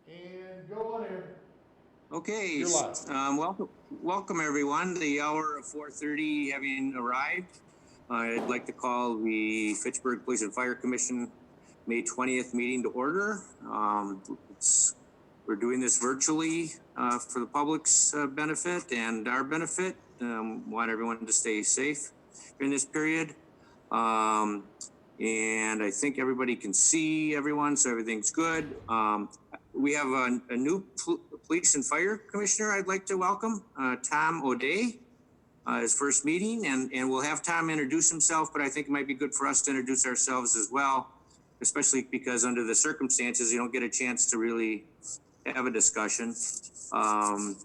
And go on, Aaron. Okay, You're live. welcome everyone. The hour of 4:30 having arrived. I'd like to call the Fitchburg Police and Fire Commission May 20th meeting to order. We're doing this virtually for the public's benefit and our benefit. Want everyone to stay safe during this period. And I think everybody can see everyone, so everything's good. We have a new police and fire commissioner I'd like to welcome, Tom O'Day, his first meeting, and we'll have Tom introduce himself, but I think it might be good for us to introduce ourselves as well, especially because under the circumstances, you don't get a chance to really have a discussion. I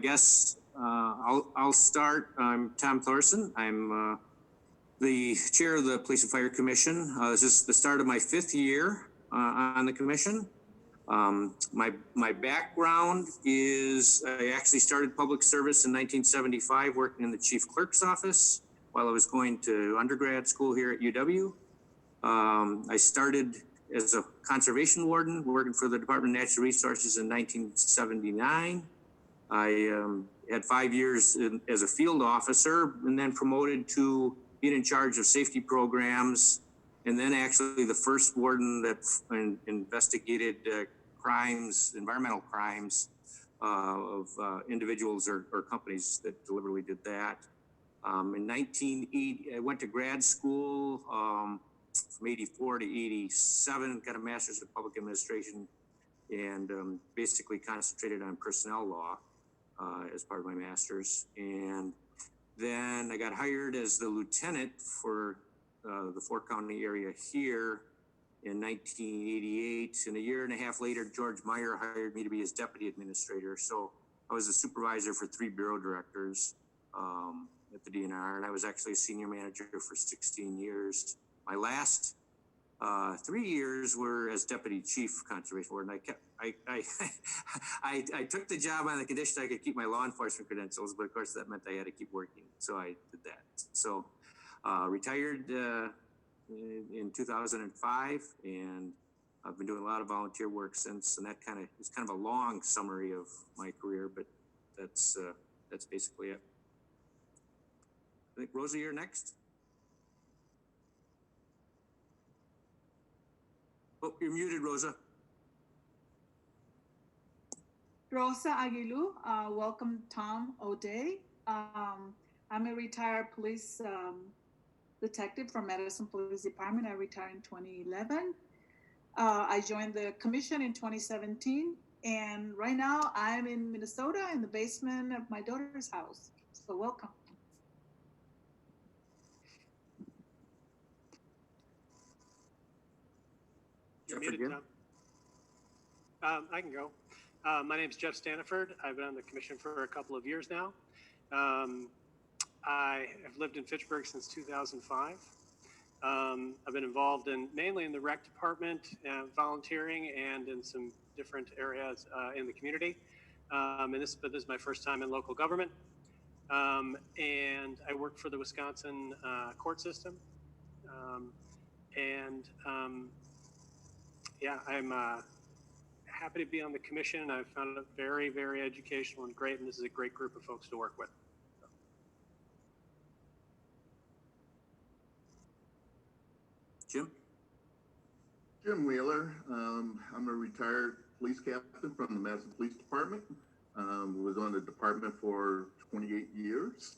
guess I'll start. I'm Tom Thorson. I'm the chair of the Police and Fire Commission. This is the start of my 5th year on the commission. My background is I actually started public service in 1975, working in the chief clerk's office while I was going to undergrad school here at UW. I started as a conservation warden working for the Department of Natural Resources in 1979. I had 5 years as a field officer and then promoted to being in charge of safety programs, and then actually the first warden that investigated crimes, environmental crimes of individuals or companies that deliberately did that. In 1980, I went to grad school from 84 to 87, got a master's in public administration, and basically concentrated on personnel law as part of my master's. And then I got hired as the lieutenant for the 4-county area here in 1988. And a year and a half later, George Meyer hired me to be his deputy administrator. So I was a supervisor for 3 bureau directors at the DNR, and I was actually a senior manager for 16 years. My last 3 years were as deputy chief conservation warden. I took the job on the condition I could keep my law enforcement credentials, but of course that meant I had to keep working. So I did that. So retired in 2005, and I've been doing a lot of volunteer work since. And that is kind of a long summary of my career, but that's basically it. I think Rosa, you're next. Oh, you're muted, Rosa. Rosa Aguilu, welcome Tom O'Day. I'm a retired police detective from Madison Police Department. I retired in 2011. I joined the commission in 2017, and right now I'm in Minnesota in the basement of my daughter's house. So welcome. You're muted, Tom. I can go. My name is Jeff Staniford. I've been on the commission for a couple of years now. I have lived in Fitchburg since 2005. I've been involved mainly in the rec department, volunteering, and in some different areas in the community. But this is my first time in local government. And I work for the Wisconsin court system. I'm happy to be on the commission. I've found it very, very educational and great, and this is a great group of folks to work with. Jim? Jim Wheeler. I'm a retired police captain from the Madison Police Department. Was on the department for 28 years,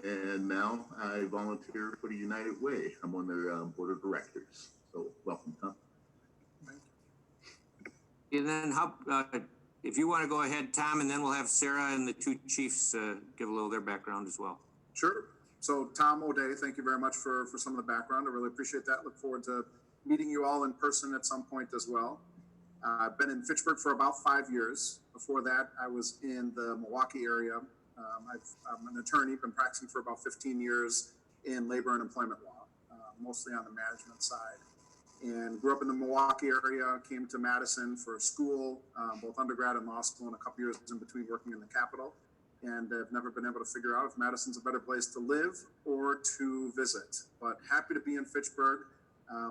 and now I volunteer for the United Way. I'm on their board of directors. So welcome, Tom. And then if you want to go ahead, Tom, and then we'll have Sarah and the 2 chiefs give a little of their background as well. Sure. So Tom O'Day, thank you very much for some of the background. I really appreciate that. Look forward to meeting you all in person at some point as well. I've been in Fitchburg for about 5 years. Before that, I was in the Milwaukee area. I'm an attorney, been practicing for about 15 years in labor and employment law, mostly on the management side. And grew up in the Milwaukee area, came to Madison for school, both undergrad and law school, and a couple years in between working in the Capitol. And I've never been able to figure out if Madison's a better place to live or to visit. But happy to be in Fitchburg.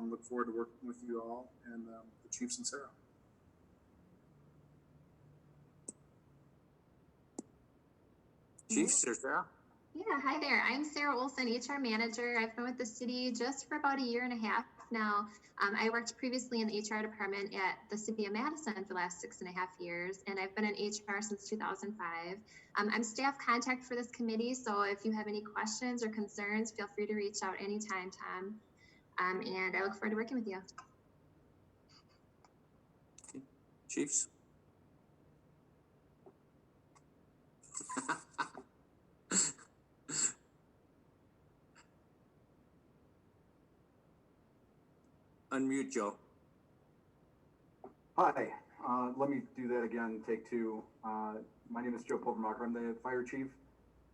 Look forward to working with you all and the Chiefs and Sarah. Chief, Sarah? Yeah, hi there. I'm Sarah Olson, HR manager. I've been with the city just for about a year and a half now. I worked previously in the HR department at the city of Madison for the last 6.5 years, and I've been in HR since 2005. I'm staff contact for this committee, so if you have any questions or concerns, feel free to reach out anytime, Tom. And I look forward to working with you. Chiefs? Unmute, Joe. Hi, let me do that again, take two. My name is Joe Pulvermacher. I'm the fire chief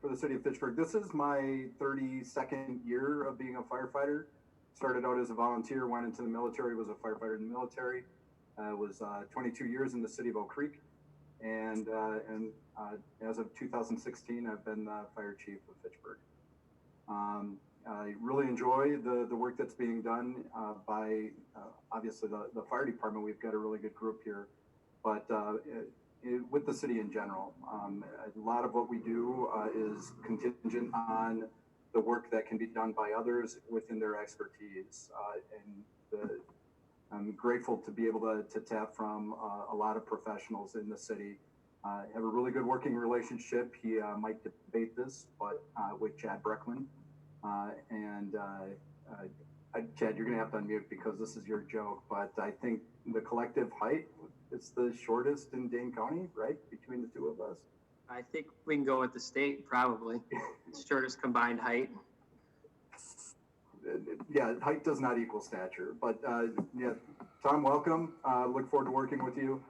for the city of Fitchburg. This is my 32nd year of being a firefighter. Started out as a volunteer, went into the military, was a firefighter in the military. Was 22 years in the city of Oak Creek. And as of 2016, I've been the fire chief of Fitchburg. I really enjoy the work that's being done by obviously the fire department. We've got a really good group here, but with the city in general, a lot of what we do is contingent on the work that can be done by others within their expertise. I'm grateful to be able to tap from a lot of professionals in the city. Have a really good working relationship. He might debate this, but with Chad Breckman. Chad, you're going to have to unmute because this is your joke, but I think the collective height is the shortest in Dane County, right? Between the two of us. I think we can go with the state, probably. Shortest combined height. Yeah, height does not equal stature, but yeah, Tom, welcome. Look forward to working with you.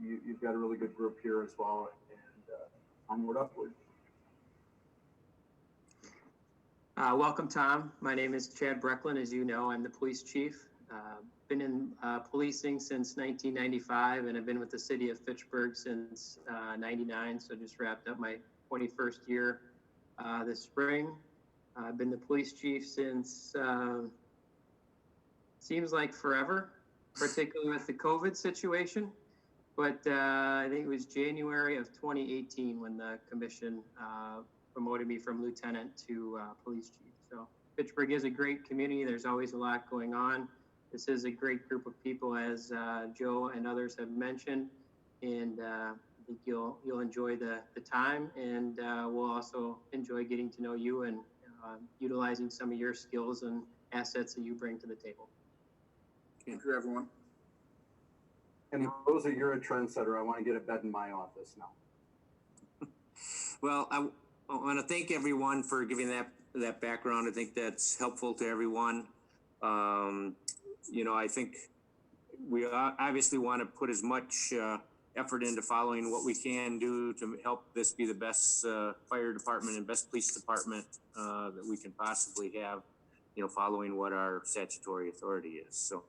You've got a really good group here as well, and onward, upward. Welcome, Tom. My name is Chad Breckman. As you know, I'm the police chief. Been in policing since 1995, and I've been with the city of Fitchburg since 99, so just wrapped up my 21st year this spring. I've been the police chief since, seems like forever, particularly with the COVID situation. But I think it was January of 2018 when the commission promoted me from lieutenant to police chief. So Fitchburg is a great community. There's always a lot going on. This is a great group of people, as Joe and others have mentioned, and I think you'll enjoy the time, and we'll also enjoy getting to know you and utilizing some of your skills and assets that you bring to the table. Thank you, everyone. And Rosa, you're a trendsetter. I want to get a bed in my office now. Well, I want to thank everyone for giving that background. I think that's helpful to everyone. You know, I think we obviously want to put as much effort into following what we can do to help this be the best fire department and best police department that we can possibly have, you know, following what our statutory authority is. So,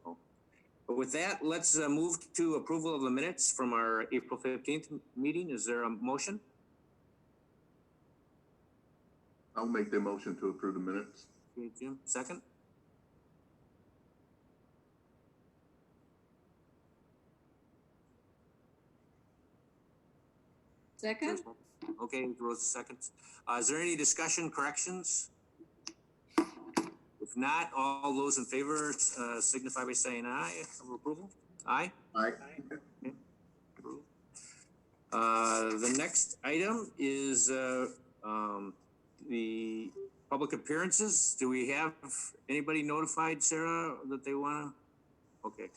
but with that, let's move to approval of the minutes from our April 15th meeting. Is there a motion? I'll make the motion to approve the minutes. Okay, Jim, second. Second? Okay, Rose, seconds. Is there any discussion, corrections? If not, all those in favor signify by saying aye of approval. Aye? Aye. Okay. The next item is the public appearances. Do we have anybody notified, Sarah, that they want to? Okay.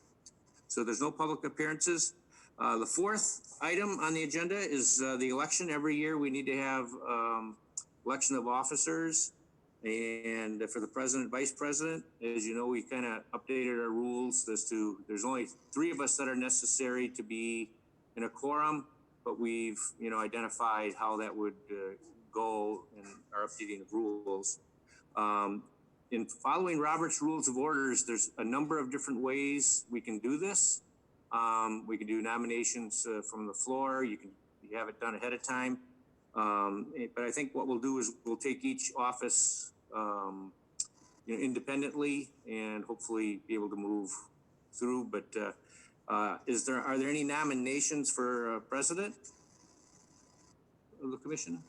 So there's no public appearances. The fourth item on the agenda is the election. Every year we need to have election of officers, and for the president, vice president. As you know, we kind of updated our rules as to there's only 3 of us that are necessary to be in a quorum, but we've identified how that would go in our updating of rules. In following Robert's Rules of Orders, there's a number of different ways we can do this. We can do nominations from the floor. You have it done ahead of time. But I think what we'll do is we'll take each office independently and hopefully be able to move through. But are there any nominations for president of the commission?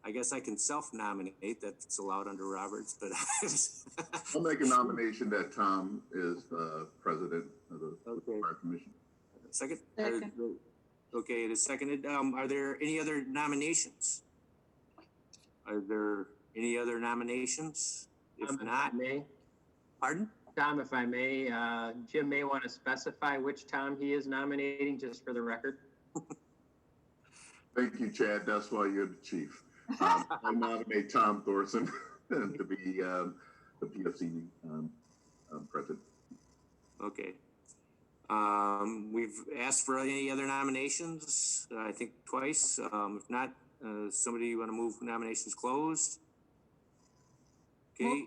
I guess I can self-nominate. That's allowed under Roberts, but I'll make a nomination that Tom is president of the Okay. Fire Commission. second. Second. Okay, it is seconded. Are there any other nominations? Are there any other nominations? If Tom, not, I may, pardon? Tom, if I may, Jim may want to specify which Tom he is nominating, just for the record. Thank you, Chad. That's why you're the chief. I nominate Tom Thorson to be the PFC president. Okay. We've asked for any other nominations, I think twice. If not, somebody want to move nominations closed? Okay.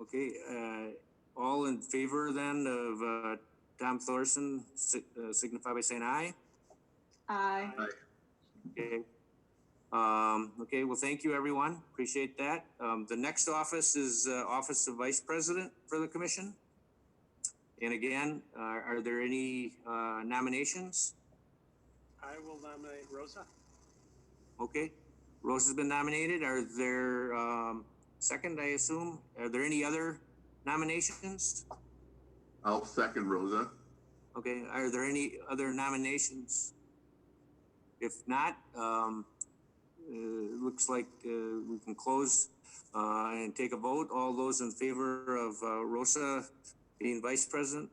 Okay. All in favor then of Tom Thorson, signify by saying aye. Aye. Okay. Okay, well, thank you, everyone. Appreciate that. The next office is Office of Vice President for the Commission. And again, are there any nominations? I will nominate Rosa. Okay, Rose has been nominated. Are there, second, I assume? Are there any other nominations? I'll second Rosa. Okay, are there any other nominations? If not, looks like we can close and take a vote. All those in favor of Rosa being vice president,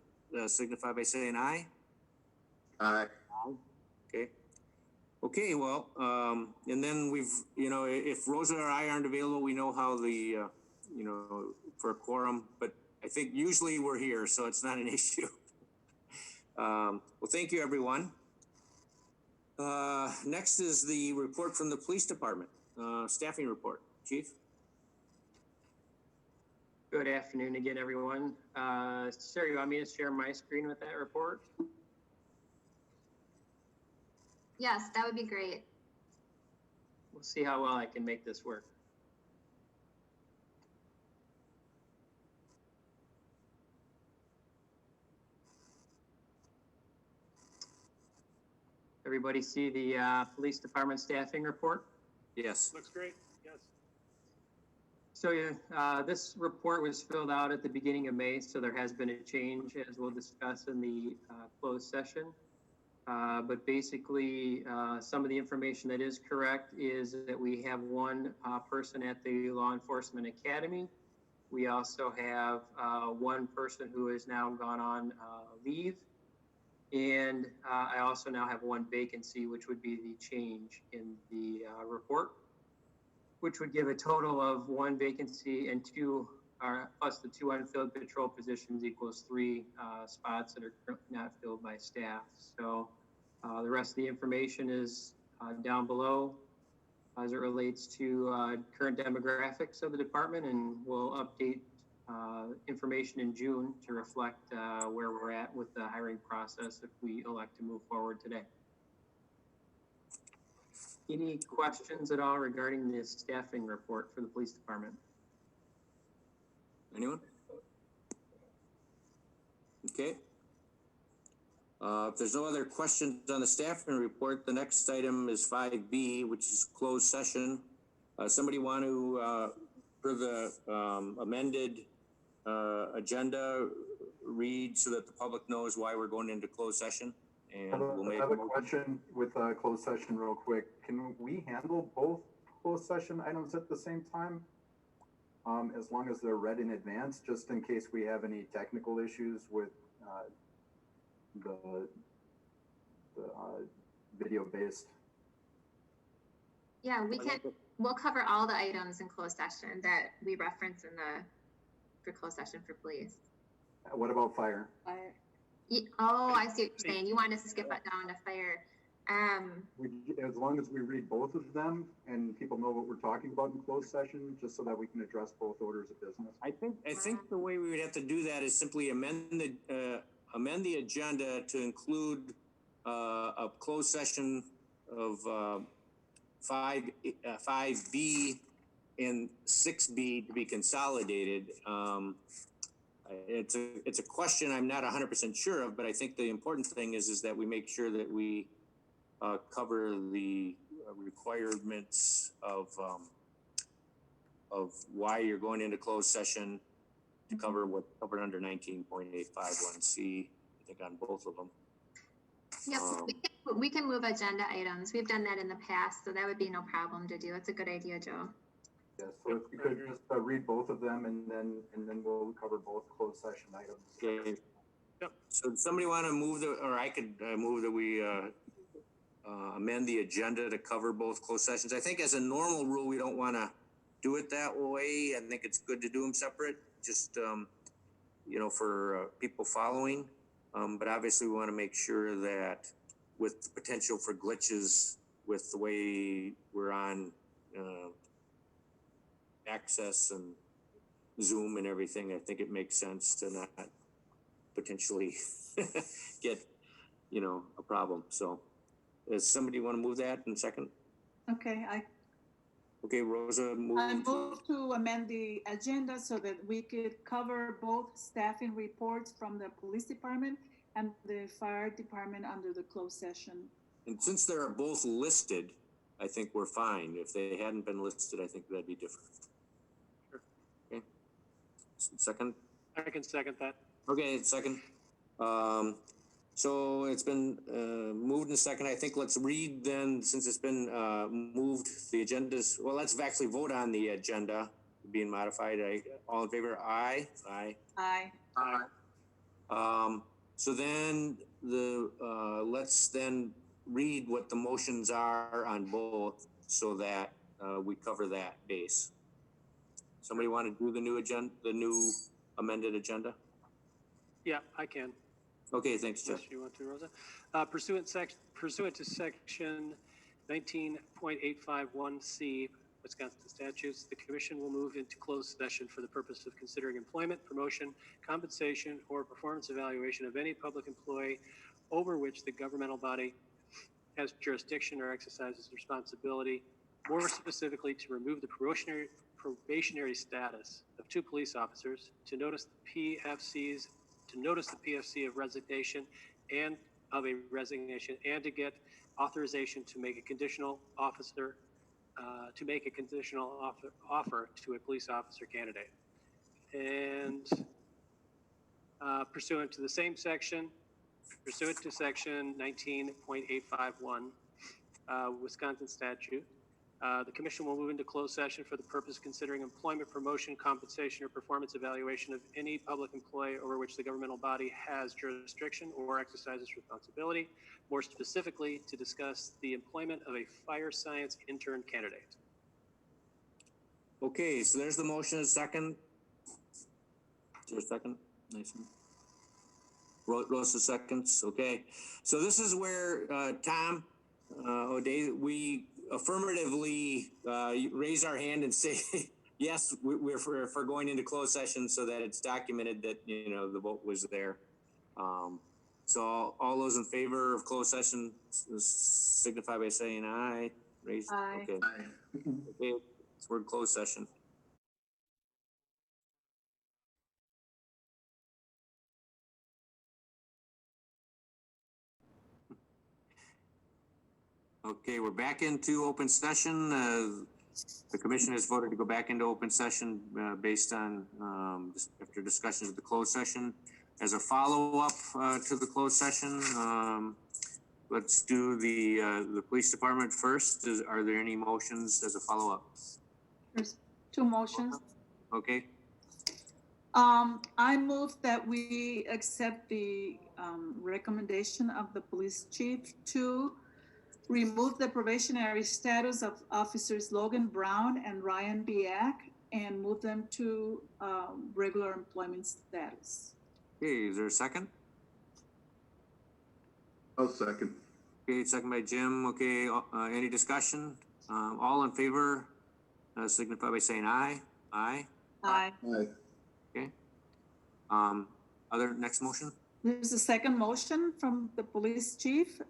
signify by saying aye. Aye. Okay. Okay, well, and then we've, if Rosa or I aren't available, we know how the, for a quorum, but I think usually we're here, so it's not an issue. Well, thank you, everyone. Next is the report from the police department, staffing report. Chief? Good afternoon again, everyone. Sarah, you want me to share my screen with that report? Yes, that would be great. We'll see how well I can make this work. Everybody see the police department staffing report? Yes. Looks great. Yes. So this report was filled out at the beginning of May, so there has been a change, as we'll discuss in the closed session. But basically, some of the information that is correct is that we have one person at the Law Enforcement Academy. We also have one person who has now gone on leave. And I also now have one vacancy, which would be the change in the report, which would give a total of one vacancy and two, plus the two unfilled patrol positions equals 3 spots that are currently not filled by staff. So the rest of the information is down below as it relates to current demographics of the department, and we'll update information in June to reflect where we're at with the hiring process if we elect to move forward today. Any questions at all regarding this staffing report for the police department? Anyone? Okay. If there's no other questions on the staffing report, the next item is 5B, which is closed session. Somebody want to, for the amended agenda, read so that the public knows why we're going into closed session? And we'll make I have a question with closed session real quick. Can we handle both closed session items at the same time? As long as they're read in advance, just in case we have any technical issues with the video-based. Yeah, we'll cover all the items in closed session that we reference in for closed session for police. What about fire? Fire. Oh, I see what you're saying. You want to skip it down to fire. As long as we read both of them and people know what we're talking about in closed session, just so that we can address both orders of business. I think the way we would have to do that is simply amend the agenda to include a closed session of 5B and 6B to be consolidated. It's a question I'm not 100% sure of, but I think the important thing is that we make sure that we cover the requirements of why you're going into closed session to cover what's covered under 19.851C, I think on both of them. Yep, we can move agenda items. We've done that in the past, so that would be no problem to do. It's a good idea, Joe. Yeah, so if you could just read both of them and then we'll cover both closed session items. Okay. Yep. So does somebody want to move or I could move that we amend the agenda to cover both closed sessions. I think as a normal rule, we don't want to do it that way. I think it's good to do them separate, just, you know, for people following. But obviously we want to make sure that with the potential for glitches with the way we're on access and Zoom and everything, I think it makes sense to not potentially get, you know, a problem. So does somebody want to move that in a second? Okay, Okay, Rosa, I move to amend the agenda so that we could cover both staffing reports from the police department and the fire department under the closed session. And since they're both listed, I think we're fine. If they hadn't been listed, I think that'd be different. Sure. Okay. Second? I can second that. Okay, second. So it's been moved in a second. I think let's read then, since it's been moved, the agendas. Well, let's actually vote on the agenda being modified. All in favor? Aye. Aye. Aye. Aye. So then let's then read what the motions are on both so that we cover that base. Somebody want to do the new agenda, the new amended agenda? Yeah, I can. Okay, thanks, Jeff. Unless you want to, Rosa. Pursuant to section 19.851C Wisconsin statutes, the commission will move into closed session for the purpose of considering employment, promotion, compensation, or performance evaluation of any public employee over which the governmental body has jurisdiction or exercises responsibility, more specifically to remove the probationary status of 2 police officers, to notice the PFC of resignation and of a resignation, and to get authorization to make a conditional offer to a police officer candidate. And pursuant to the same section, pursuant to section 19.851 Wisconsin statute, the commission will move into closed session for the purpose of considering employment, promotion, compensation, or performance evaluation of any public employee over which the governmental body has jurisdiction or exercises responsibility, more specifically to discuss the employment of a fire science intern candidate. Okay, so there's the motion. A second. Is there a second? Nice. Rosa seconds. Okay, so this is where Tom O'Day, we affirmatively raise our hand and say yes, we're for going into closed session so that it's documented that, you know, the vote was there. So all those in favor of closed session signify by saying aye. Raise. Aye. Okay. Okay, so we're in closed session. Okay, we're back into open session. The commission has voted to go back into open session based on after discussions of the closed session. As a follow-up to the closed session, let's do the police department first. Are there any motions as a follow-up? There's 2 motions. Okay. I move that we accept the recommendation of the police chief to remove the probationary status of officers Logan Brown and Ryan Biak and move them to regular employment status. Okay, is there a second? I'll second. Okay, second by Jim. Okay, any discussion? All in favor signify by saying aye. Aye. Aye. Aye. Okay. Other next motion? There's a second motion from the police chief.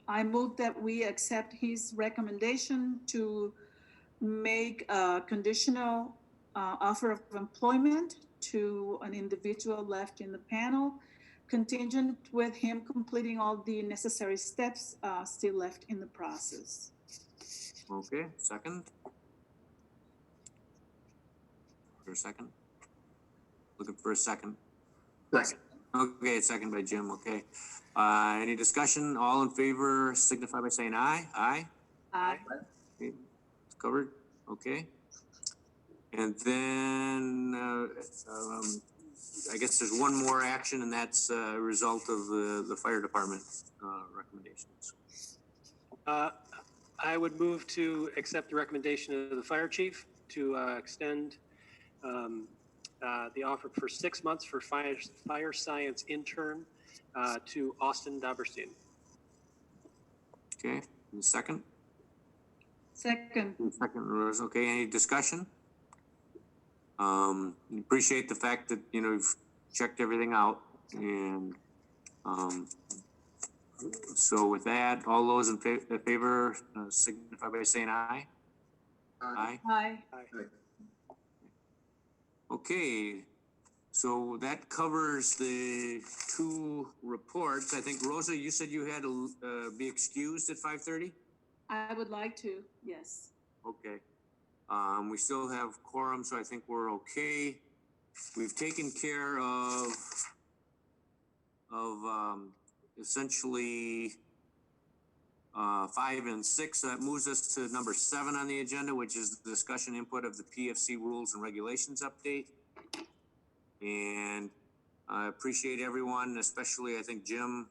I move that we accept his recommendation to make a conditional offer of employment to an individual left in the panel, contingent with him completing all the necessary steps still left in the process. Okay, second? For a second? Looking for a second. Second. Okay, second by Jim, okay. Any discussion? All in favor signify by saying aye. Aye? Aye. Okay, it's covered, okay. And then, I guess there's one more action, and that's a result of the fire department, recommendations. I would move to accept the recommendation of the fire chief to extend the offer for 6 months for fire science intern to Austin Daberstein. Okay, and the second? Second. Second, Rose, okay, any discussion? Appreciate the fact that, you know, you've checked everything out, and, so with that, all those in favor signify by saying aye. Aye. Aye. Okay, so that covers the two reports. I think, Rosa, you said you had to be excused at 5:30? I would like to, yes. Okay. We still have quorum, so I think we're okay. We've taken care of essentially 5 and 6. So that moves us to number 7 on the agenda, which is the discussion input of the PFC rules and regulations update. And I appreciate everyone, especially I think Jim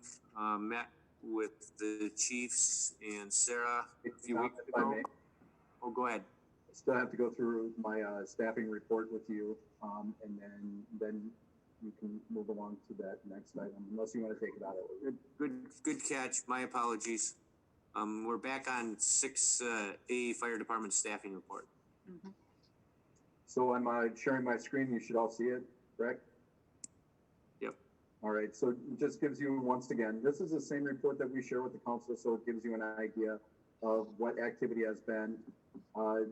met with the chiefs and Sarah a few weeks ago. Oh, go ahead. I still have to go through my staffing report with you, and then you can move along to that next item, unless you want to take it out of it. Good catch. My apologies. We're back on 6A Fire Department staffing report. Mm-hmm. So I'm sharing my screen. You should all see it, correct? Yep. All right. So it just gives you, once again, this is the same report that we share with the council, so it gives you an idea of what activity has been.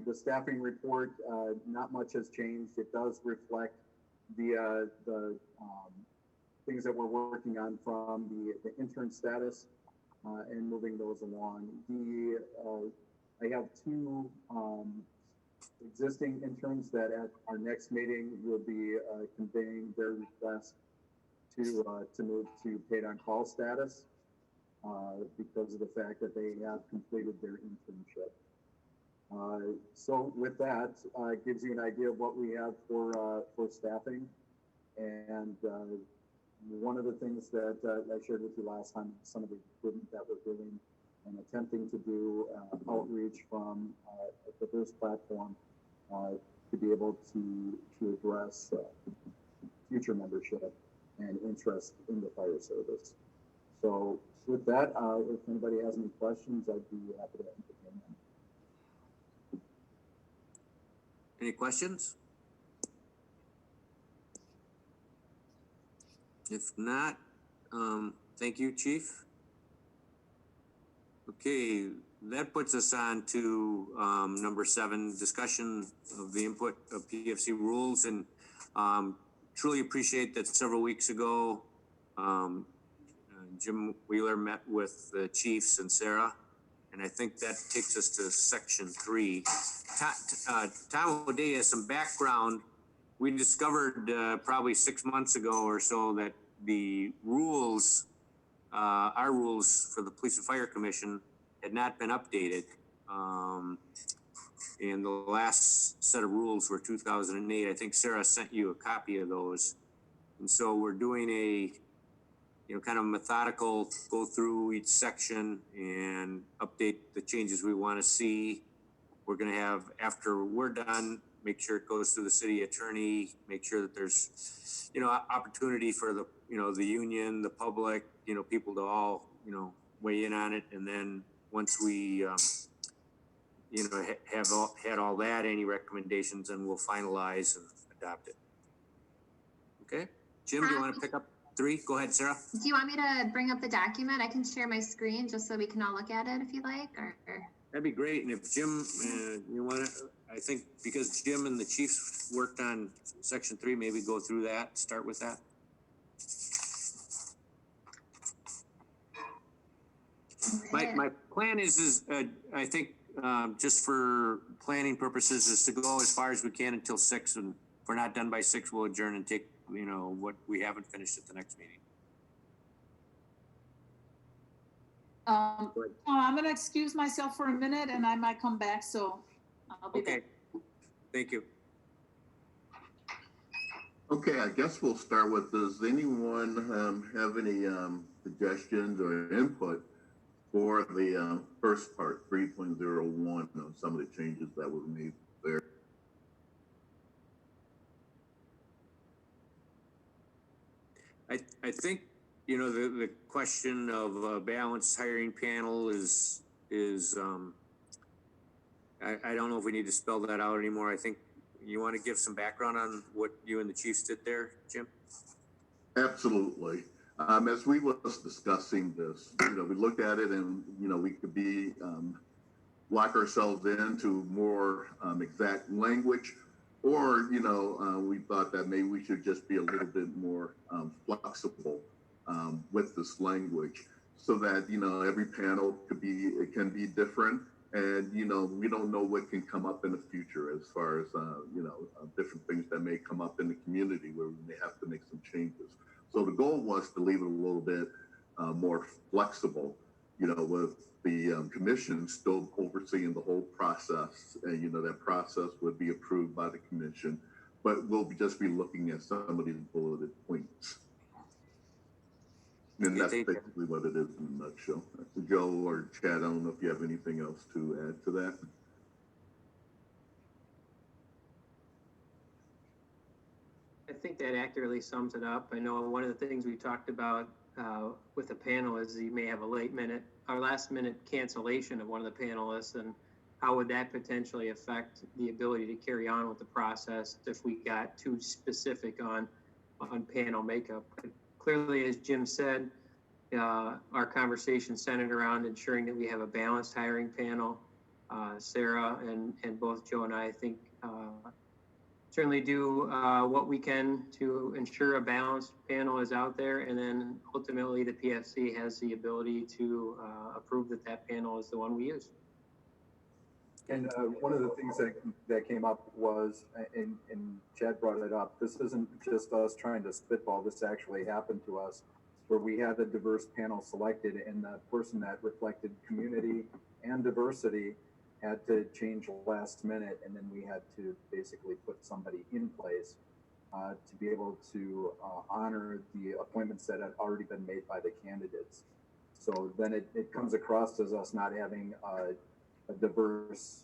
The staffing report, not much has changed. It does reflect the things that we're working on from the intern status and moving those along. I have 2 existing interns that at our next meeting will be conveying their request to move to paid on call status because of the fact that they have completed their internship. So with that, it gives you an idea of what we have for staffing. And one of the things that I shared with you last time, some of the equipment that we're doing and attempting to do outreach from a diverse platform to be able to address future membership and interest in the fire service. So with that, if anybody has any questions, I'd be happy to entertain them. Any questions? If not, thank you, Chief. Okay, that puts us on to number 7, discussion of the input of PFC rules. And truly appreciate that several weeks ago, Jim Wheeler met with the chiefs and Sarah. And I think that takes us to section 3. Tom O'Day has some background. We discovered probably 6 months ago or so that the rules, our rules for the Police and Fire Commission had not been updated. And the last set of rules were 2008. I think Sarah sent you a copy of those. And so we're doing a, kind of methodical, go through each section and update the changes we want to see. We're going to have, after we're done, make sure it goes through the city attorney, make sure that there's, opportunity for the, the union, the public, people to all, weigh in on it. And then once we, have had all that, any recommendations, and we'll finalize and adopt it. Okay. Jim, do you want to pick up 3? Go ahead, Sarah. Do you want me to bring up the document? I can share my screen just so we can all look at it if you like, or... That'd be great. And if Jim, you want to, I think because Jim and the chiefs worked on section 3, maybe go through that, start with that. My plan is I think just for planning purposes, is to go as far as we can until 6, and if we're not done by 6, we'll adjourn and take, what we haven't finished at the next meeting. Tom, I'm gonna excuse myself for a minute and I might come back, so I'll be back. Thank you. Okay, I guess we'll start with, does anyone have any suggestions or input for the first part, 3.01, on some of the changes that were made there? I think, the question of a balanced hiring panel is I don't know if we need to spell that out anymore. I think you want to give some background on what you and the chiefs did there, Jim? Absolutely. As we was discussing this, we looked at it and, we could be, lock ourselves into more exact language, or, we thought that maybe we should just be a little bit more flexible with this language, so that, every panel can be different. And, we don't know what can come up in the future as far as, different things that may come up in the community where we may have to make some changes. So the goal was to leave it a little bit more flexible, with the commission still overseeing the whole process. And, that process would be approved by the commission, but we'll just be looking at some of these bulleted points. And that's basically what it is in a nutshell. Joe or Chad, I don't know if you have anything else to add to that. I think that accurately sums it up. I know one of the things we talked about with the panel is you may have a last minute cancellation of one of the panelists, and how would that potentially affect the ability to carry on with the process if we got too specific on panel makeup. But clearly, as Jim said, our conversation centered around ensuring that we have a balanced hiring panel. Sarah and both Joe and I think certainly do what we can to ensure a balanced panel is out there, and then ultimately the PFC has the ability to approve that panel is the one we use. And one of the things that came up was, and Chad brought it up, this isn't just us trying to spitball, this actually happened to us, where we had a diverse panel selected, and the person that reflected community and diversity had to change last minute, and then we had to basically put somebody in place to be able to honor the appointments that had already been made by the candidates. So then it comes across as us not having a diverse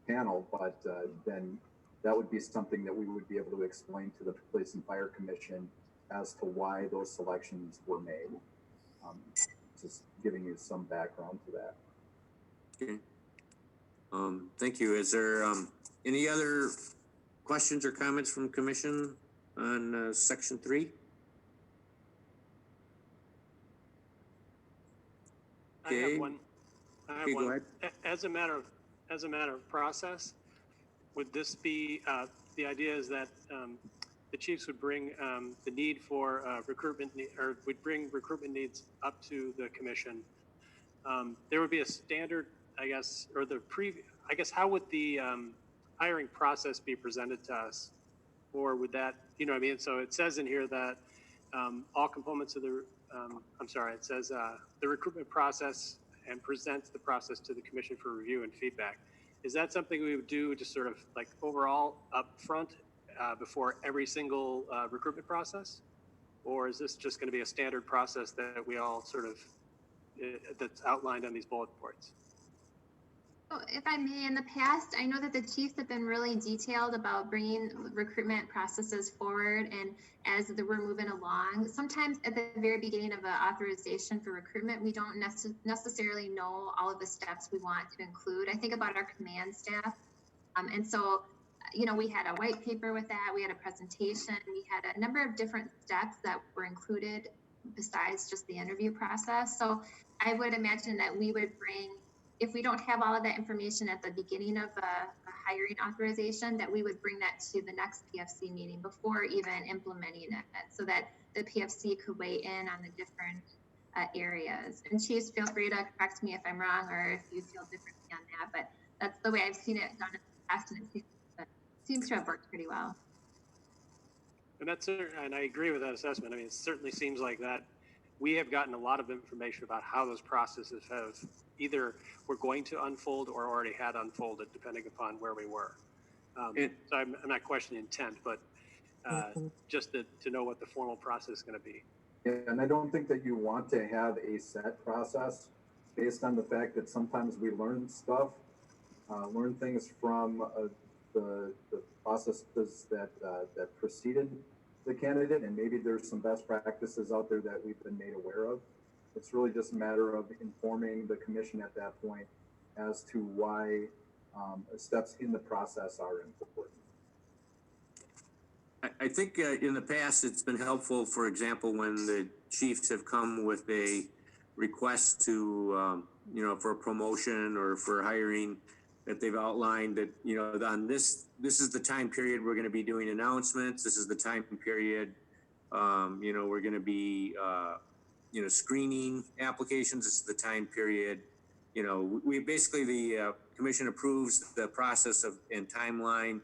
panel, but then that would be something that we would be able to explain to the Police and Fire Commission as to why those selections were made. Just giving you some background to that. Okay. Thank you. Is there any other questions or comments from Commission on Section 3? Okay. I have one. Go ahead. As a matter of process, would this be the idea is that the chiefs would bring the need for recruitment, or would bring recruitment needs up to the commission? There would be a standard, I guess, or I guess, how would the hiring process be presented to us? Or would that, what I mean? So it says in here that all components of the, it says the recruitment process and presents the process to the commission for review and feedback. Is that something we would do just sort of like overall up front before every single recruitment process? Or is this just going to be a standard process that we all sort of, that's outlined on these bullet points? So if I may, in the past, I know that the chiefs have been really detailed about bringing recruitment processes forward, and as we're moving along, sometimes at the very beginning of an authorization for recruitment, we don't necessarily know all of the steps we want to include. I think about our command staff, and so, we had a white paper with that, we had a presentation, we had a number of different steps that were included besides just the interview process. So I would imagine that we would bring, if we don't have all of that information at the beginning of a hiring authorization, that we would bring that to the next PFC meeting before even implementing it, so that the PFC could weigh in on the different areas. And Chiefs, feel free to correct me if I'm wrong or if you feel differently on that, but that's the way I've seen it done in the past, and it seems to have worked pretty well. And I agree with that assessment. I mean, it certainly seems like that we have gotten a lot of information about how those processes have either were going to unfold or already had unfolded, depending upon where we were. So I'm not questioning intent, but just to know what the formal process is going to be. Yeah, and I don't think that you want to have a set process based on the fact that sometimes we learn stuff, learn things from the processes that preceded the candidate, and maybe there's some best practices out there that we've been made aware of. It's really just a matter of informing the commission at that point as to why steps in the process are important. I think in the past, it's been helpful, for example, when the chiefs have come with a request to, for a promotion or for hiring, that they've outlined that, on this is the time period we're going to be doing announcements. This is the time period, we're going to be, screening applications. This is the time period. We basically, the commission approves the process and timeline.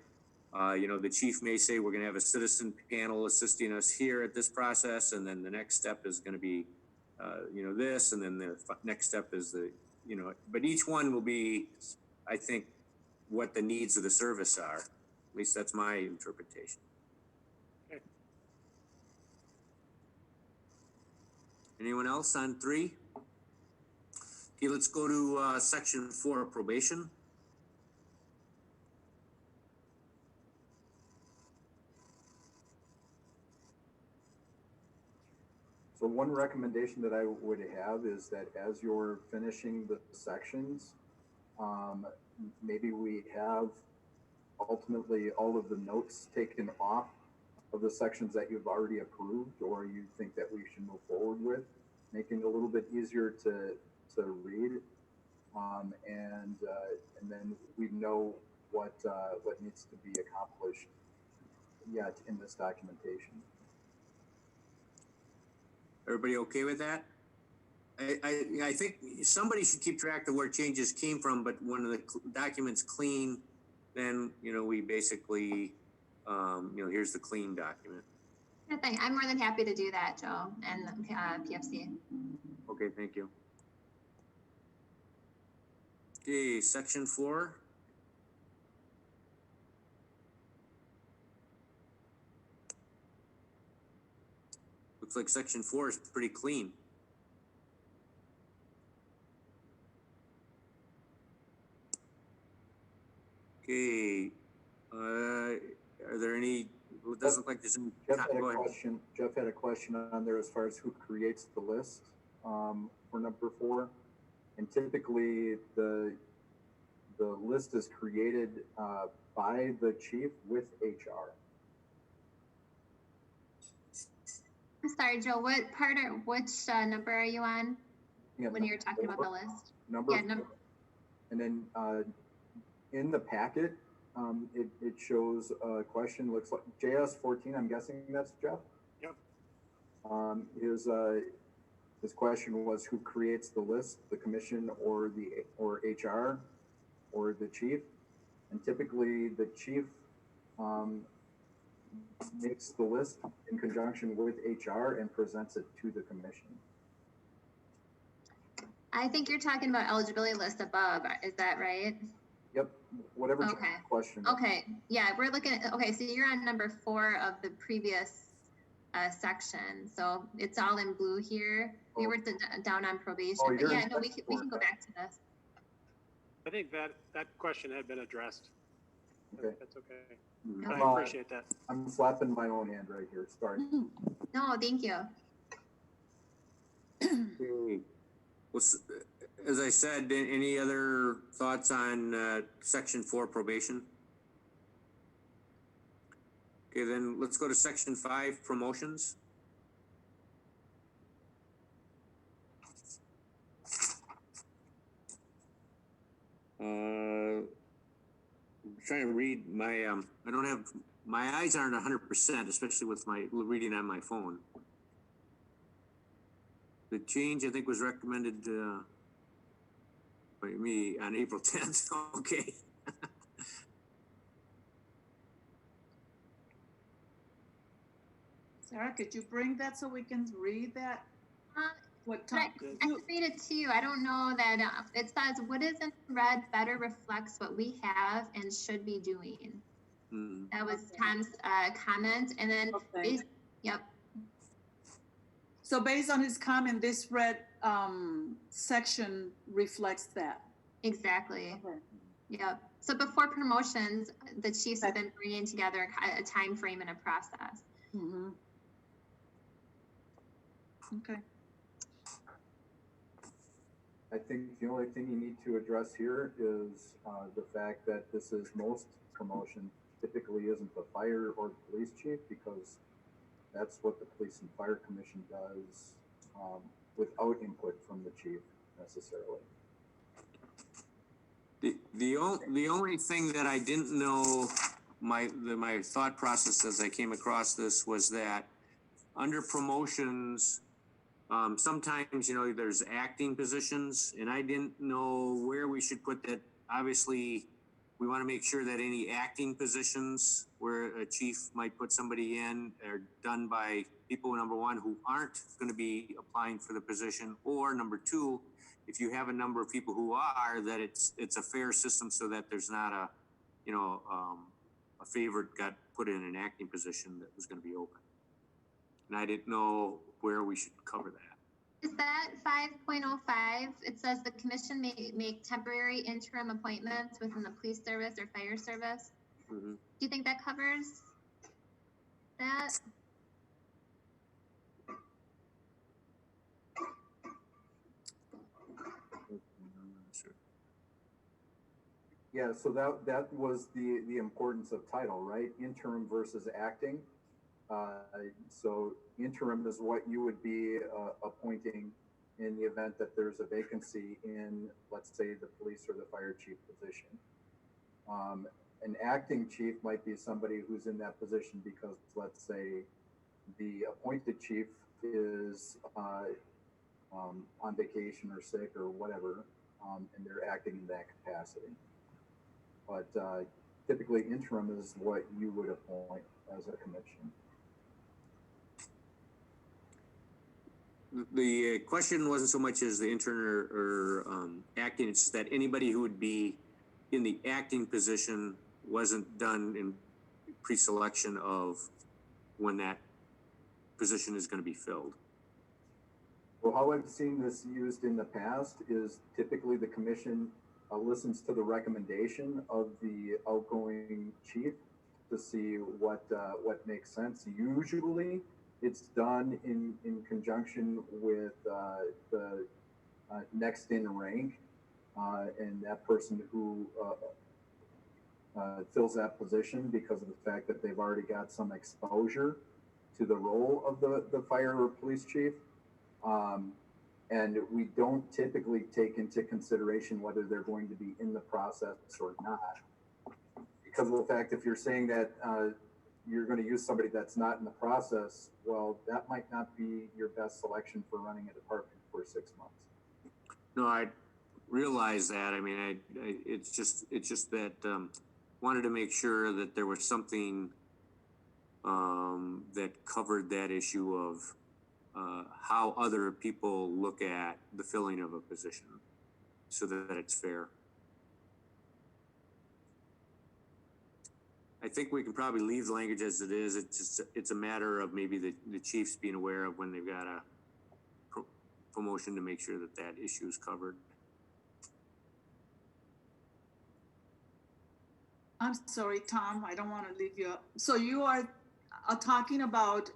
The chief may say we're going to have a citizen panel assisting us here at this process, and then the next step is going to be, this, and then the next step is but each one will be, I think, what the needs of the service are. At least that's my interpretation. Okay. Anyone else on 3? Okay, let's go to section 4, probation. So one recommendation that I would have is that as you're finishing the sections, maybe we have ultimately all of the notes taken off of the sections that you've already approved or you think that we should move forward with, making it a little bit easier to read. And then we know what needs to be accomplished yet in this documentation. Everybody okay with that? I think somebody should keep track of where changes came from, but when the document's clean, then, we basically, here's the clean document. Good thing. I'm more than happy to do that, Joe, and PFC. Okay, thank you. Okay, section 4. Looks like section 4 is pretty clean. Okay, are there any, it doesn't look like there's any. Jeff had a question on there as far as who creates the list for number 4. And typically the list is created by the chief with HR. I'm sorry, Joe, which number are you on when you're talking about the list? Number 4. And then in the packet, it shows a question, looks like JS 14, I'm guessing that's Jeff? Yep. His question was who creates the list, the commission or HR or the chief? And typically the chief makes the list in conjunction with HR and presents it to the commission. I think you're talking about eligibility list above. Is that right? Yep. Whatever question. Okay. Yeah, we're looking at, okay, so you're on number 4 of the previous section. So it's all in blue here. We were down on probation. But yeah, no, we can go back to this. I think that question had been addressed. Okay. That's okay. Okay. I appreciate that. I'm slapping my own hand right here. Sorry. No, thank you. Okay. Well, as I said, any other thoughts on section 4 probation? Okay, then let's go to section 5 promotions. I'm trying to read my, I don't have, my eyes aren't 100%, especially with my reading on my phone. The change, I think, was recommended by me on April 10th. Okay. Sarah, could you bring that so we can read that? What But Tom? I could read it too. I don't know that it says what is in red better reflects what we have and should be doing. Mm. That was Okay. Tom's comment, and then Okay. yep. So based on his comment, this red section reflects that. Exactly. Okay. Yep. So before promotions, the chiefs have been bringing together a time frame and a process. Mm-hmm. Okay. I think the only thing you need to address here is the fact that this is most promotion typically isn't the fire or the police chief, because that's what the Police and Fire Commission does without input from the chief necessarily. The only thing that I didn't know, my thought process as I came across this was that under promotions, sometimes, you know, there's acting positions, and I didn't know where we should put that. Obviously, we want to make sure that any acting positions where a chief might put somebody in are done by people, number one, who aren't going to be applying for the position, or number two, if you have a number of people who are, that it's a fair system so that there's not a, you know, a favorite got put in an acting position that was going to be open. And I didn't know where we should cover that. Is that 5.05? It says the commission may make temporary interim appointments within the police service or fire service. Mm-hmm. Do you think that covers that? Yeah, so that was the importance of title, right? Interim versus acting. So interim is what you would be appointing in the event that there's a vacancy in, let's say, the police or the fire chief position. An acting chief might be somebody who's in that position because, let's say, the appointed chief is on vacation or sick or whatever, and they're acting in that capacity. But typically interim is what you would appoint as a commission. The question wasn't so much as the intern or acting, it's just that anybody who would be in the acting position wasn't done in pre-selection of when that position is going to be filled. Well, how I've seen this used in the past is typically the commission listens to the recommendation of the outgoing chief to see what makes sense. Usually it's done in conjunction with the next in rank and that person who fills that position because of the fact that they've already got some exposure to the role of the fire or police chief. And we don't typically take into consideration whether they're going to be in the process or not. Because of the fact, if you're saying that you're going to use somebody that's not in the process, well, that might not be your best selection for running a department for 6 months. No, I realize that. I mean, it's just that wanted to make sure that there was something that covered that issue of how other people look at the filling of a position so that it's fair. I think we can probably leave the language as it is. It's a matter of maybe the chiefs being aware of when they've got a promotion to make sure that that issue is covered. I'm sorry, Tom, I don't want to leave you up. So you are talking about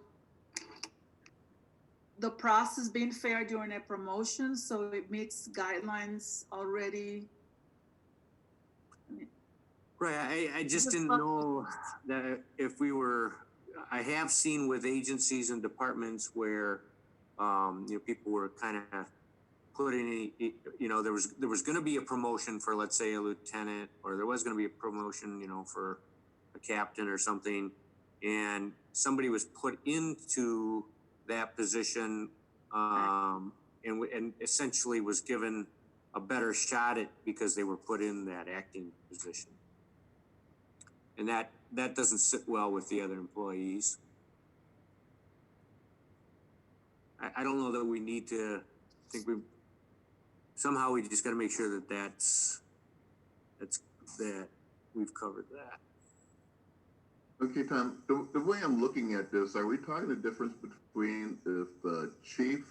the process being fair during a promotion, so it meets guidelines already. Right, I just didn't know that if we were, I have seen with agencies and departments where, you know, people were kind of put in, you know, there was going to be a promotion for, let's say, a lieutenant, or there was going to be a promotion, you know, for a captain or something, and somebody was put into that position and essentially was given a better shot at because they were put in that acting position. And that doesn't sit well with the other employees. I don't know that we need to, I think somehow we just got to make sure that that we've covered that. Okay, Tom, the way I'm looking at this, are we talking the difference between if the chief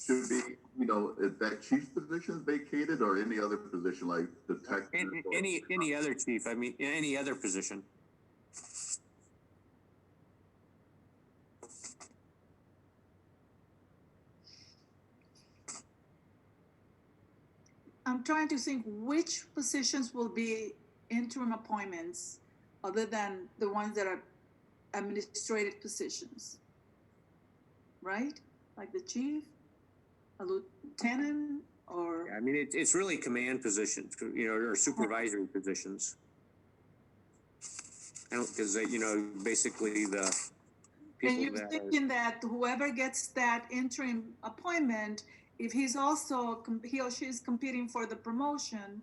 should be, if that chief's position is vacated or any other position like detective? Any other chief, I mean, any other position. I'm trying to think which positions will be interim appointments other than the ones that are administrative positions, right? Like the chief, a lieutenant, or Yeah, I mean, it's really command positions, or supervisory positions. I don't, because basically the people and you're thinking that whoever gets that interim appointment, if he's also he or she is competing for the promotion,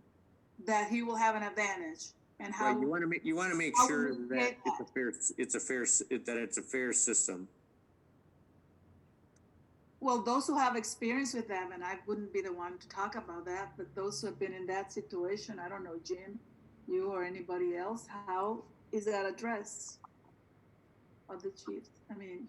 that he will have an advantage. And how right, you want to make sure that it's a fair system. Well, those who have experience with them, and I wouldn't be the one to talk about that, but those who have been in that situation, I don't know, Jim, you or anybody else, how is that addressed of the chiefs? I mean,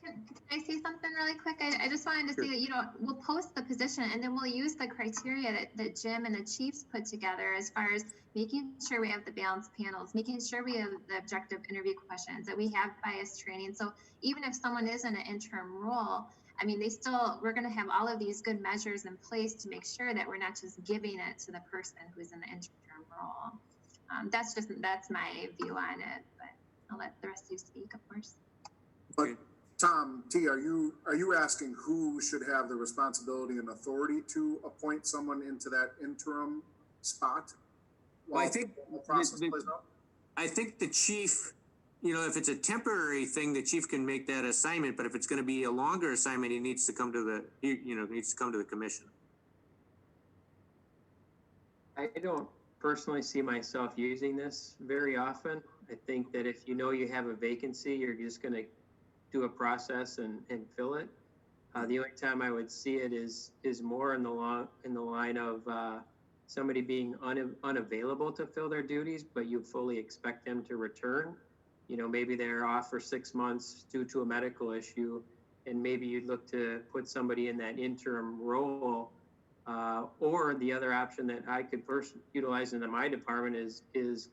Can I say something really quick? I just wanted to say that, we'll post the position and then we'll use the criteria that Jim and the chiefs put together as far as making sure we have the balanced panels, making sure we have the objective interview questions, that we have bias training. So even if someone is in an interim role, I mean, we're going to have all of these good measures in place to make sure that we're not just giving it to the person who's in the interim role. That's my view on it, but I'll let the rest of you speak, of course. But Tom T, are you asking who should have the responsibility and authority to appoint someone into that interim spot? Well, I think the process plays out? I think the chief, if it's a temporary thing, the chief can make that assignment. But if it's going to be a longer assignment, he needs to come to the commission. I don't personally see myself using this very often. I think that if you have a vacancy, you're just going to do a process and fill it. The only time I would see it is more in the line of somebody being unavailable to fill their duties, but you fully expect them to return. Maybe they're off for 6 months due to a medical issue, and maybe you'd look to put somebody in that interim role. Or the other option that I could utilize in my department is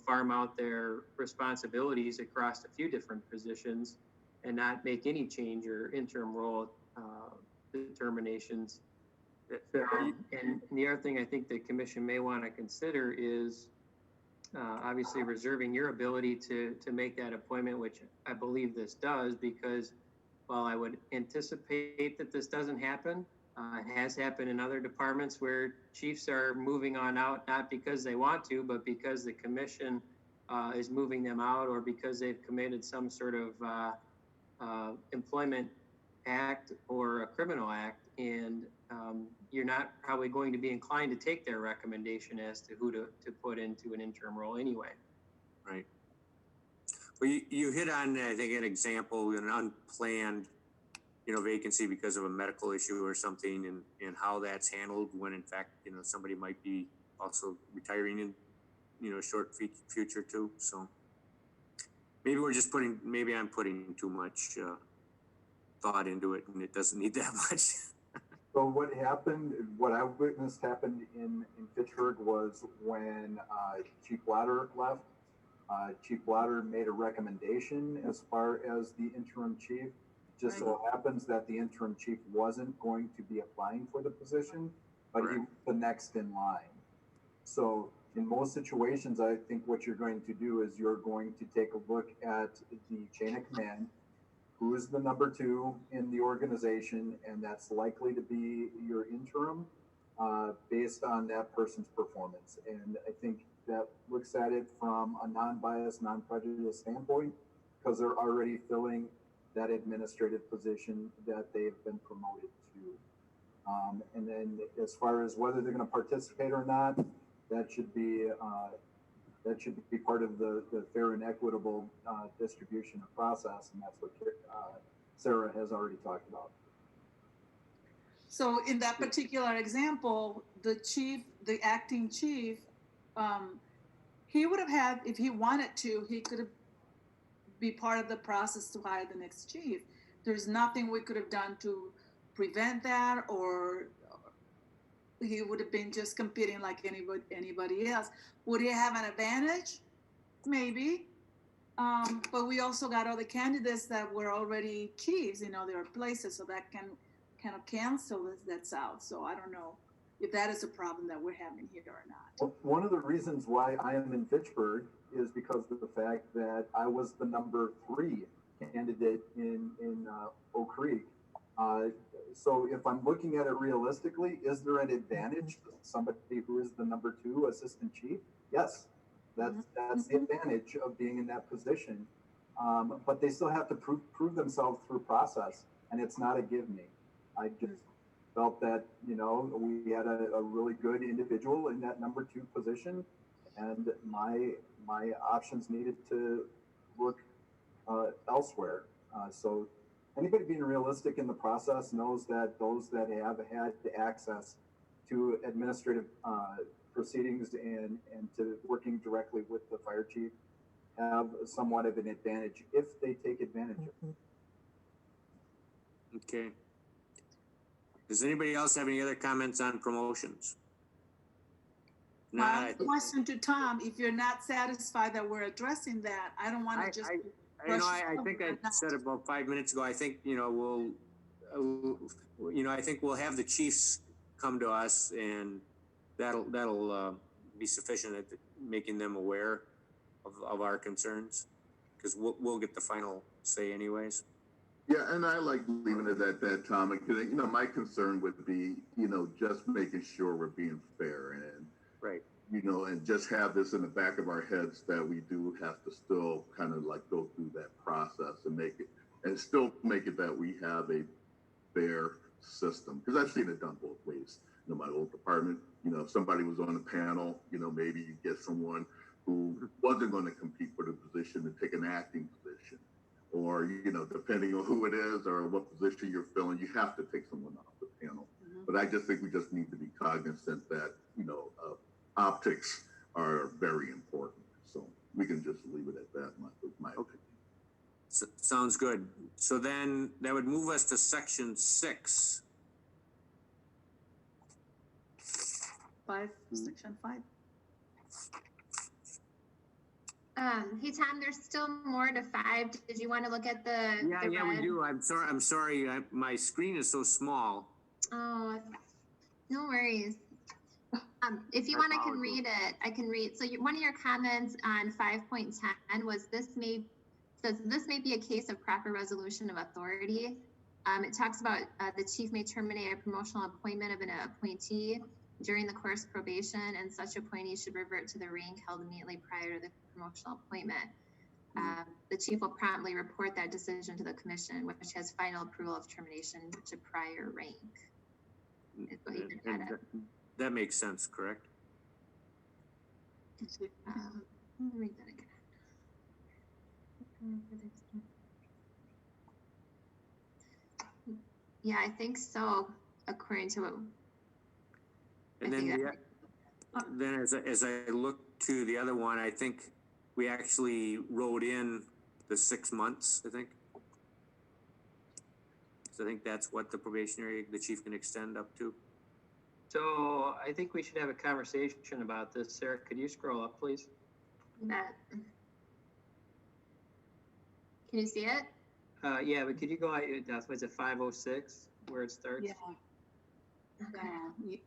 farm out their responsibilities across a few different positions and not make any change or interim role determinations. And the other thing I think the commission may want to consider is obviously reserving your ability to make that appointment, which I believe this does, because while I would anticipate that this doesn't happen, it has happened in other departments where chiefs are moving on out, not because they want to, but because the commission is moving them out, or because they've committed some sort of employment act or a criminal act, and you're not probably going to be inclined to take their recommendation as to who to put into an interim role anyway. Right. Well, you hit on, I think, an example, an unplanned vacancy because of a medical issue or something, and how that's handled when in fact, somebody might be also retiring in, a short future too. So maybe I'm putting too much thought into it, and it doesn't need that much. So what I witnessed happened in Fitchburg was when Chief Blatter left, Chief Blatter made a recommendation as far as the interim chief. Just so happens that the interim chief wasn't going to be applying for the position, but he was the next in line. So in most situations, I think what you're going to do is you're going to take a look at the chain of command, who is the number 2 in the organization, and that's likely to be your interim based on that person's performance. And I think that looks at it from a non-biased, non-prejudiced standpoint, because they're already filling that administrative position that they've been promoted to. And then as far as whether they're going to participate or not, that should be part of the fair and equitable distribution of process, and that's what Sarah has already talked about. So in that particular example, the acting chief, he would have had, if he wanted to, he could have be part of the process to hire the next chief. There's nothing we could have done to prevent that, or he would have been just competing like anybody else. Would he have an advantage? Maybe. But we also got other candidates that were already chiefs in other places, so that can kind of cancel that out. So I don't know if that is a problem that we're having here or not. Well, one of the reasons why I am in Fitchburg is because of the fact that I was the number 3 candidate in Oak Creek. So if I'm looking at it realistically, is there an advantage to somebody who is the number 2 assistant chief? Yes, that's the advantage of being in that position. But they still have to prove themselves through process, and it's not a give me. I just felt that, you know, we had a really good individual in that number 2 position, and my options needed to look elsewhere. So anybody being realistic in the process knows that those that have had access to administrative proceedings and to working directly with the fire chief have somewhat of an advantage if they take advantage of it. Okay. Does anybody else have any other comments on promotions? My question to Tom, if you're not satisfied that we're addressing that, I don't want to just. I think I said about 5 minutes ago, I think, you know, I think we'll have the chiefs come to us, and that'll be sufficient at making them aware of our concerns, because we'll get the final say anyways. Yeah, and I like leaving it at that, Tom. Because, you know, my concern would be, you know, just making sure we're being fair, and right, you know, and just have this in the back of our heads that we do have to still kind of like go through that process and make it, and still make it that we have a fair system. Because I've seen it done both ways. You know, my old department, you know, if somebody was on the panel, you know, maybe you get someone who wasn't going to compete for the position and take an acting position. Or, you know, depending on who it is or what position you're filling, you have to take someone off the panel. But I just think we just need to be cognizant that, you know, optics are very important. So we can just leave it at that, my opinion. So, sounds good. So then that would move us to section 6. 5, section 5. Hey Tom, there's still more to 5. Did you want to look at the? Yeah, we do. I'm sorry. My screen is so small. Oh, no worries. If you want, I can read it. I can read. So one of your comments on 5.10 was this may be a case of proper resolution of authority. It talks about the chief may terminate a promotional appointment of an appointee during the course of probation, and such appointee should revert to the rank held immediately prior to the promotional appointment. The chief will promptly report that decision to the commission, which has final approval of termination to prior rank. That makes sense, correct? Let me read that again. Yeah, I think so, according to what. And then as I look to the other one, I think we actually wrote in the 6 months, I think. So I think that's what the chief can extend up to. So I think we should have a conversation about this. Sarah, could you scroll up, please? That. Can you see it? Yeah, but could you go, was it 506 where it starts? Yeah. Okay.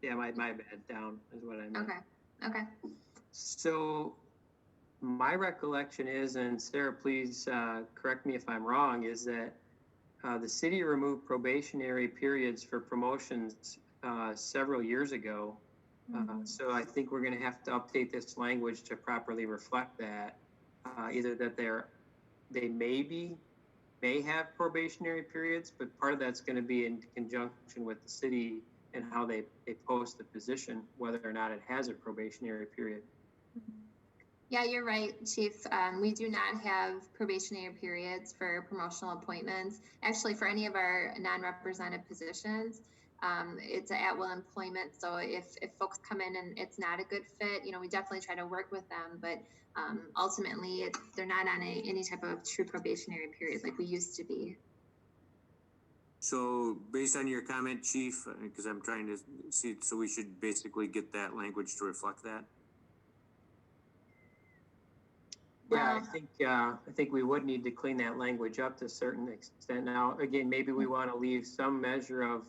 Yeah, my bad, down is what I meant. Okay. So my recollection is, and Sarah, please correct me if I'm wrong, is that the city removed probationary periods for promotions several years ago. So I think we're going to have to update this language to properly reflect that, either that they're they may have probationary periods, but part of that's going to be in conjunction with the city and how they post the position, whether or not it has a probationary period. Yeah, you're right, Chief. We do not have probationary periods for promotional appointments. Actually, for any of our non-represented positions, it's an at-will employment. So if folks come in and it's not a good fit, we definitely try to work with them. But ultimately, they're not on any type of true probationary period like we used to be. So based on your comment, Chief, because I'm trying to see, so we should basically get that language to reflect that? Yeah, I think we would need to clean that language up to a certain extent. Now, again, maybe we want to leave some measure of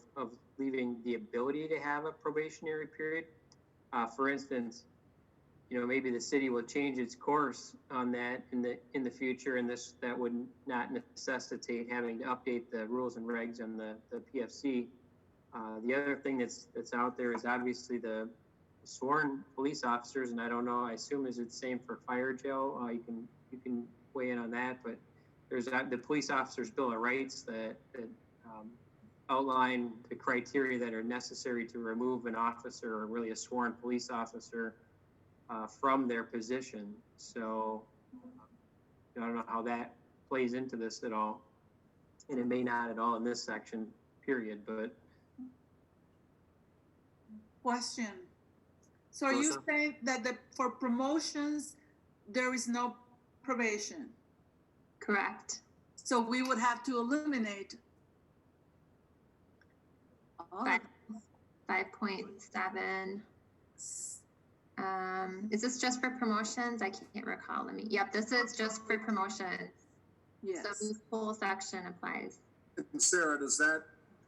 leaving the ability to have a probationary period. For instance, maybe the city will change its course on that in the future, and that would not necessitate having to update the rules and regs on the PFC. The other thing that's out there is obviously the sworn police officers, and I don't know, I assume is it the same for fire, Joe? You can weigh in on that, but there's the Police Officers Bill of Rights that outline the criteria that are necessary to remove an officer, or really a sworn police officer, from their position. So I don't know how that plays into this at all, and it may not at all in this section, period. But Question. So are you Rosa? saying that for promotions, there is no probation? Correct. So we would have to eliminate all of 5.7. Is this just for promotions? I can't recall. Yep, this is just for promotions. Yes. So this whole section applies. And Sarah,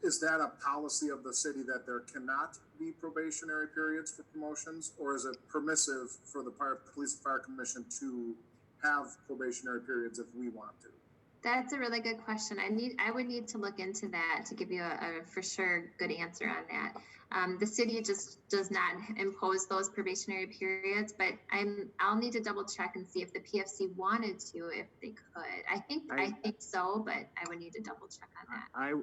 is that a policy of the city that there cannot be probationary periods for promotions, or is it permissive for the Police and Fire Commission to have probationary periods if we want to? That's a really good question. I would need to look into that to give you a for sure good answer on that. The city just does not impose those probationary periods, but I'll need to double check and see if the PFC wanted to, if they could. I think so, but I would need to double check on that.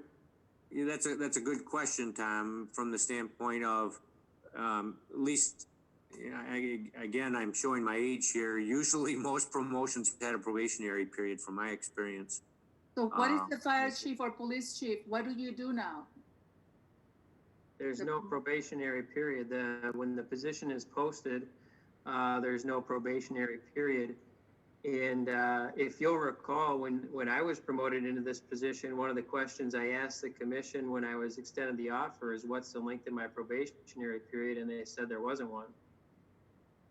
Yeah, that's a good question, Tom, from the standpoint of at least, again, I'm showing my age here. Usually most promotions had a probationary period from my experience. So what is the fire chief or police chief? What do you do now? there's no probationary period. When the position is posted, there's no probationary period. And if you'll recall, when I was promoted into this position, one of the questions I asked the commission when I was extended the offer is, what's the length of my probationary period? And they said there wasn't one.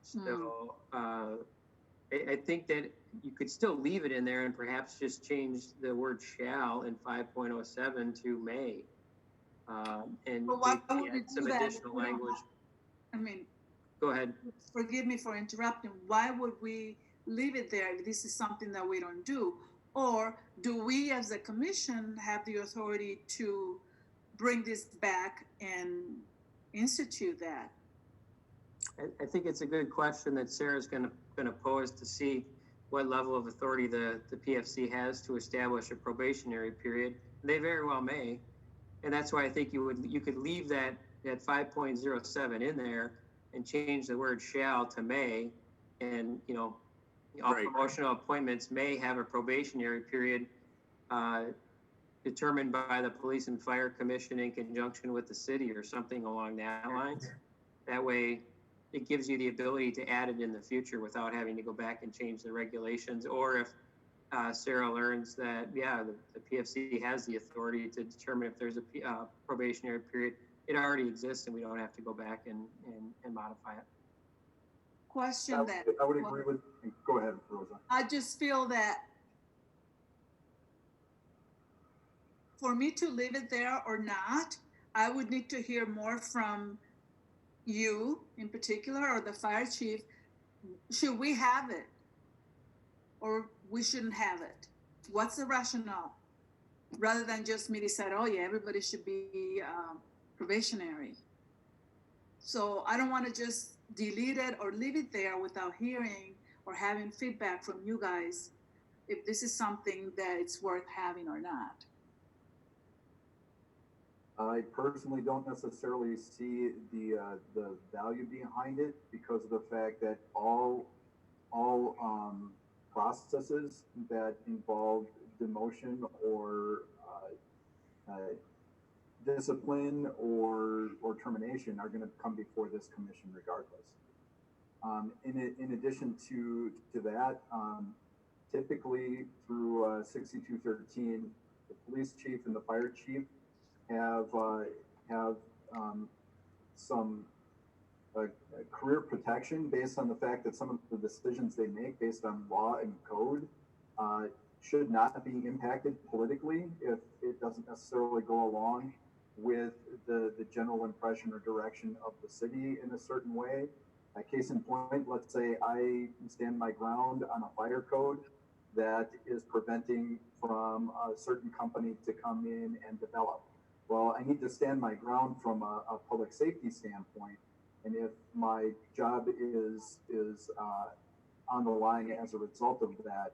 So I think that you could still leave it in there and perhaps just change the word shall in 5.07 to may. And add some additional language. I mean, go ahead. Forgive me for interrupting. Why would we leave it there if this is something that we don't do? Or do we as a commission have the authority to bring this back and institute that? I think it's a good question that Sarah's going to pose to see what level of authority the PFC has to establish a probationary period. They very well may, and that's why I think you could leave that 5.07 in there and change the word shall to may, and all right. Promotional appointments may have a probationary period determined by the Police and Fire Commission in conjunction with the city, or something along that lines. That way, it gives you the ability to add it in the future without having to go back and change the regulations. Or if Sarah learns that, the PFC has the authority to determine if there's a probationary period, it already exists and we don't have to go back and modify it. Question I would agree with, go ahead, Rosa. I just feel that for me to leave it there or not, I would need to hear more from you in particular, or the fire chief. Should we have it or we shouldn't have it? What's the rationale? Rather than just me decide, oh yeah, everybody should be probationary. So I don't want to just delete it or leave it there without hearing or having feedback from you guys if this is something that it's worth having or not. I personally don't necessarily see the value behind it because of the fact that all processes that involve demotion or discipline or termination are going to come before this commission regardless. In addition to that, typically through 6213, the police chief and the fire chief have some career protection based on the fact that some of the decisions they make based on law and code should not be impacted politically if it doesn't necessarily go along with the general impression or direction of the city in a certain way. Case in point, let's say I stand my ground on a fire code that is preventing from a certain company to come in and develop. Well, I need to stand my ground from a public safety standpoint. And if my job is on the line as a result of that,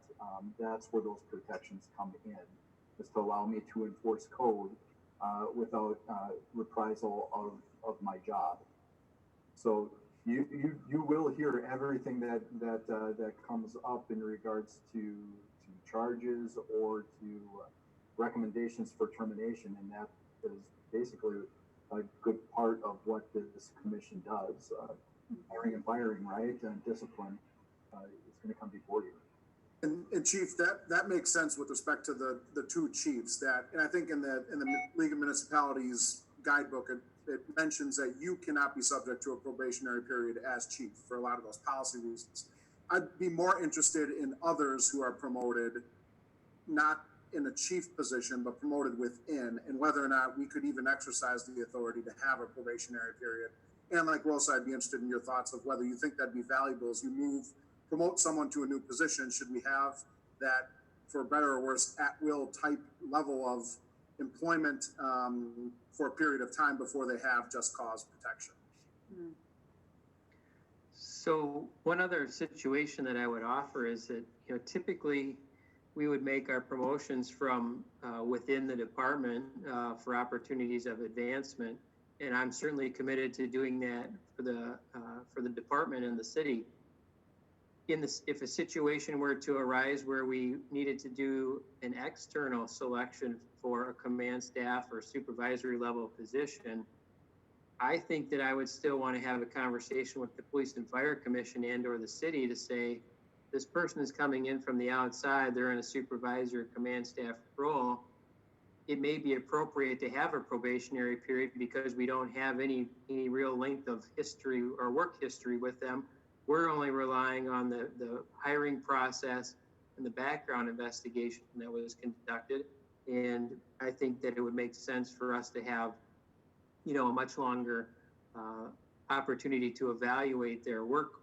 that's where those protections come in, is to allow me to enforce code without reprisal of my job. So you will hear everything that comes up in regards to charges or to recommendations for termination, and that is basically a good part of what this commission does. Hiring and firing, right, and discipline is going to come before you. And Chief, that makes sense with respect to the two chiefs. And I think in the League of Municipalities guidebook, it mentions that you cannot be subject to a probationary period as chief for a lot of those policy reasons. I'd be more interested in others who are promoted, not in a chief position, but promoted within, and whether or not we could even exercise the authority to have a probationary period. And like Rosa, I'd be interested in your thoughts of whether you think that'd be valuable as you promote someone to a new position. Should we have that, for better or worse, at-will type level of employment for a period of time before they have just cause protection? So one other situation that I would offer is that, typically we would make our promotions from within the department for opportunities of advancement, and I'm certainly committed to doing that for the department and the city. If a situation were to arise where we needed to do an external selection for a command staff or supervisory level position, I think that I would still want to have a conversation with the Police and Fire Commission and or the city to say, this person is coming in from the outside, they're in a supervisor command staff role. It may be appropriate to have a probationary period because we don't have any real length of history or work history with them. We're only relying on the hiring process and the background investigation that was conducted. And I think that it would make sense for us to have, a much longer opportunity to evaluate their work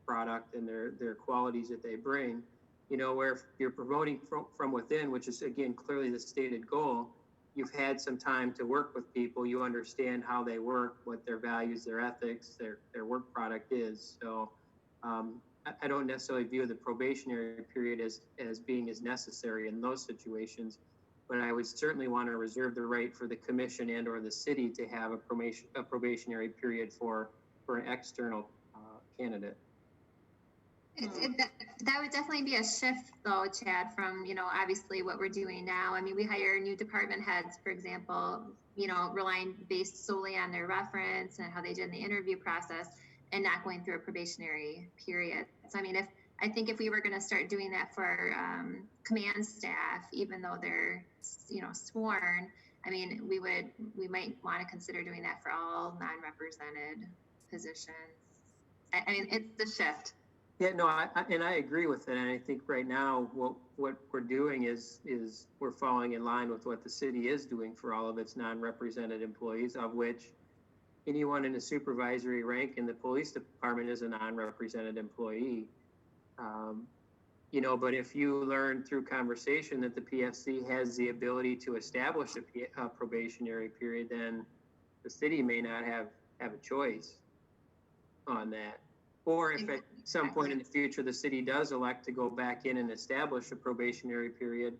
product and their qualities that they bring. Where if you're promoting from within, which is again clearly the stated goal, you've had some time to work with people, you understand how they work, what their values, their ethics, their work product is. So I don't necessarily view the probationary period as being as necessary in those situations, but I would certainly want to reserve the right for the commission and or the city to have a probationary period for an external candidate. That would definitely be a shift, though, Chad, from, obviously what we're doing now. I mean, we hire new department heads, for example, relying based solely on their reference and how they did in the interview process and not going through a probationary period. So, I mean, I think if we were going to start doing that for command staff, even though they're, sworn, I mean, we might want to consider doing that for all non-represented positions. I mean, it's the shift. Yeah, no, I agree with it. And I think right now what we're doing is we're falling in line with what the city is doing for all of its non-represented employees, of which anyone in a supervisory rank in the police department is a non-represented employee. But if you learn through conversation that the PFC has the ability to establish a probationary period, then the city may not have a choice on that. Or if at some point in the future, the city does elect to go back in and establish a probationary period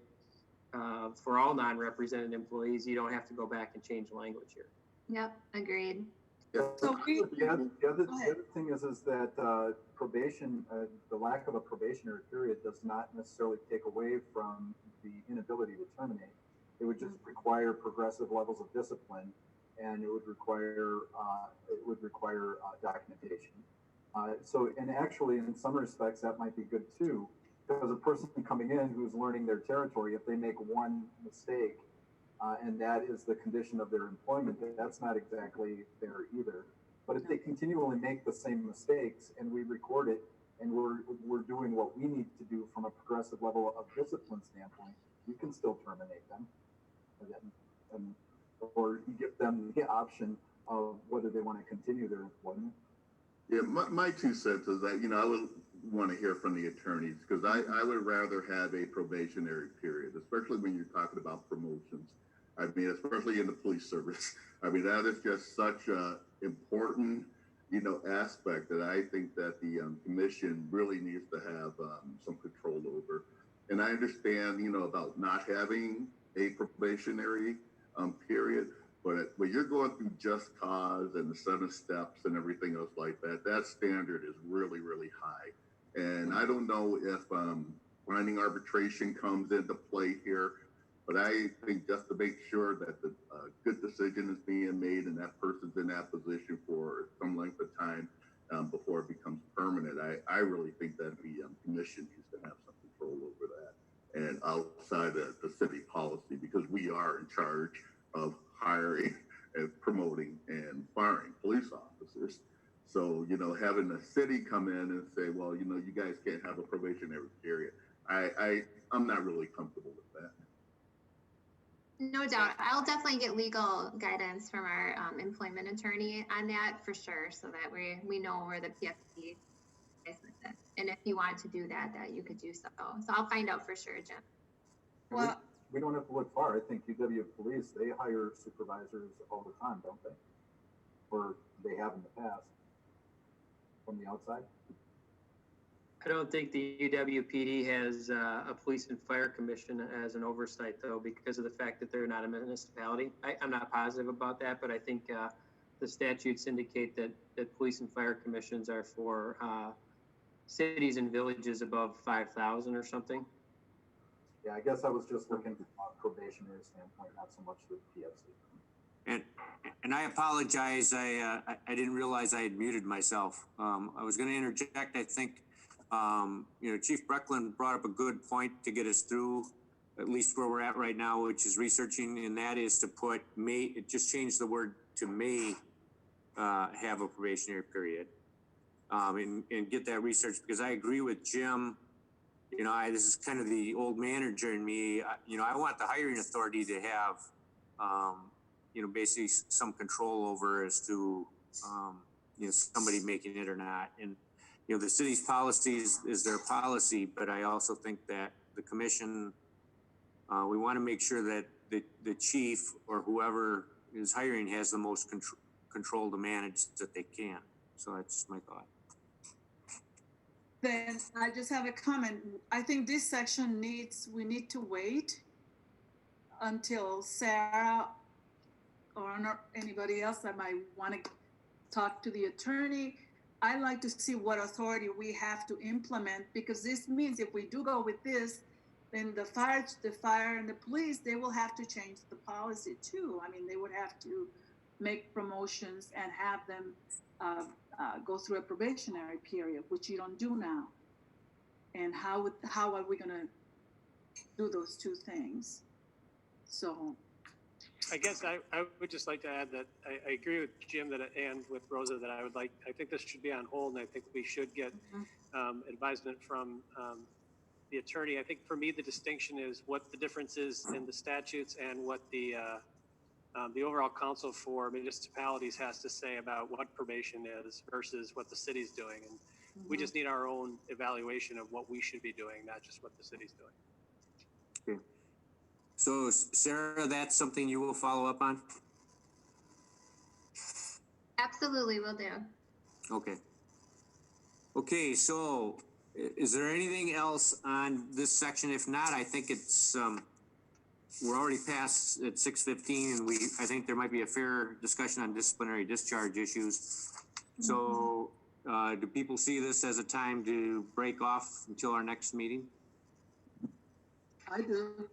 for all non-represented employees, you don't have to go back and change the language here. Yep, agreed. Yeah, So we- the other thing is that probation, the lack of a probationary period does not necessarily take away from the inability to terminate. It would just require progressive levels of discipline, and it would require documentation. And actually, in some respects, that might be good too, because a person coming in who's learning their territory, if they make one mistake, and that is the condition of their employment, that's not exactly fair either. But if they continually make the same mistakes and we record it and we're doing what we need to do from a progressive level of discipline standpoint, you can still terminate them, or give them the option of whether they want to continue their employment. Yeah, my 2 cents is that, I would want to hear from the attorneys, because I would rather have a probationary period, especially when you're talking about promotions. I mean, especially in the police service. I mean, that is just such a important, aspect that I think that the commission really needs to have some control over. And I understand, about not having a probationary period, but when you're going through just cause and the 7 steps and everything else like that, that standard is really, really high. And I don't know if finding arbitration comes into play here, but I think just to make sure that the good decision is being made and that person's in that position for some length of time before it becomes permanent, I really think that the commission needs to have some control over that and outside the city policy, because we are in charge of hiring and promoting and firing police officers. So, having the city come in and say, well, you guys can't have a probationary period, I'm not really comfortable with that. No doubt. I'll definitely get legal guidance from our employment attorney on that for sure, so that we know where the PFD is with it. And if you want to do that you could do so. So I'll find out for sure, Jim. Well, we don't have to look far. I think UW Police, they hire supervisors all the time, don't they? Or they have in the past from the outside. I don't think the UWPD has a police and fire commission as an oversight, though, because of the fact that they're not a municipality. I'm not positive about that, but I think the statutes indicate that police and fire commissions are for cities and villages above 5,000 or something. Yeah, I guess I was just looking from a probationary standpoint, not so much the PFC. And I apologize. I didn't realize I had muted myself. I was going to interject. I think, Chief Brecklin brought up a good point to get us through at least where we're at right now, which is researching, and that is to put just change the word to may have a probationary period, and get that research, because I agree with Jim. This is kind of the old manager in me. I want the hiring authority to have, basically some control over as to, somebody making it or not. And, the city's policy is their policy, but I also think that the commission, we want to make sure that the chief or whoever is hiring has the most control to manage that they can. So that's my thought. Then I just have a comment. I think this section we need to wait until Sarah or anybody else that might want to talk to the attorney. I like to see what authority we have to implement, because this means if we do go with this, then the fire and the police, they will have to change the policy too. I mean, they would have to make promotions and have them go through a probationary period, which you don't do now. And how are we going to do those two things? So I guess I would just like to add that I agree with Jim and with Rosa that I think this should be on hold, and I think we should get advisement from the attorney. I think for me, the distinction is what the difference is in the statutes and what the overall council for municipalities has to say about what probation is versus what the city's doing. And we just need our own evaluation of what we should be doing, not just what the city's doing. Okay. So, Sarah, that's something you will follow up on? Absolutely, will do. Okay. Okay, so is there anything else on this section? If not, I think it's, we're already past at 6:15 and I think there might be a fair discussion on disciplinary discharge issues. So, do people see this as a time to break off until our next meeting? I do.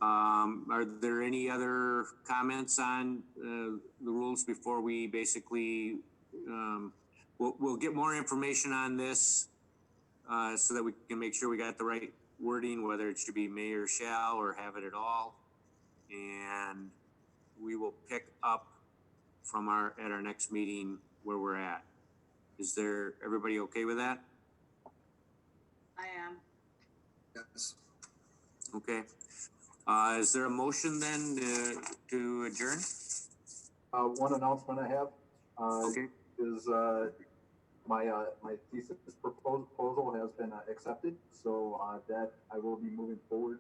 Are there any other comments on the rules before we basically, we'll get more information on this so that we can make sure we got the right wording, whether it should be may or shall or have it at all. And we will pick up from at our next meeting where we're at. Is there, everybody okay with that? I am. Yes. Okay. Is there a motion then to adjourn? One announcement I have, Okay. is, my thesis proposal has been accepted. So, that I will be moving forward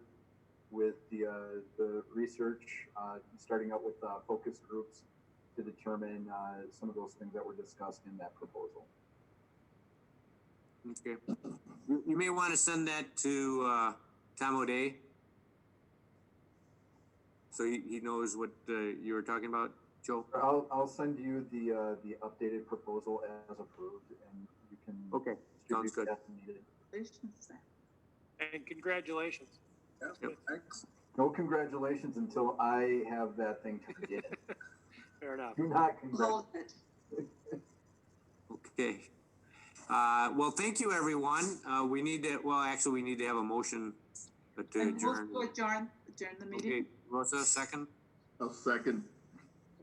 with the research, starting out with, focus groups to determine, some of those things that were discussed in that proposal. Okay. You may want to send that to Tom O'Day, so he knows what you were talking about, Joe. I'll send you the updated proposal as approved, and you can. Okay, sounds good. distribute that needed. And congratulations. Yeah, Yep. thanks. No congratulations until I have that thing to begin. Fair enough. Do not congratulate. Hold it. Okay. Well, thank you, everyone. We need to, well, actually, we need to have a motion to And adjourn. move to adjourn the meeting. Okay, Rosa, second. I'll second.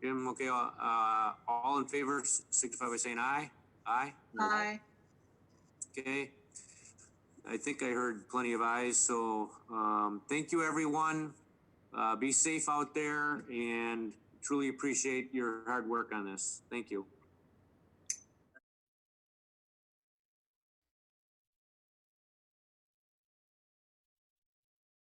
Jim, okay, all in favor, signify by saying aye. Aye? Aye. Okay. I think I heard plenty of ayes, so, thank you, everyone. Be safe out there and truly appreciate your hard work on this. Thank you.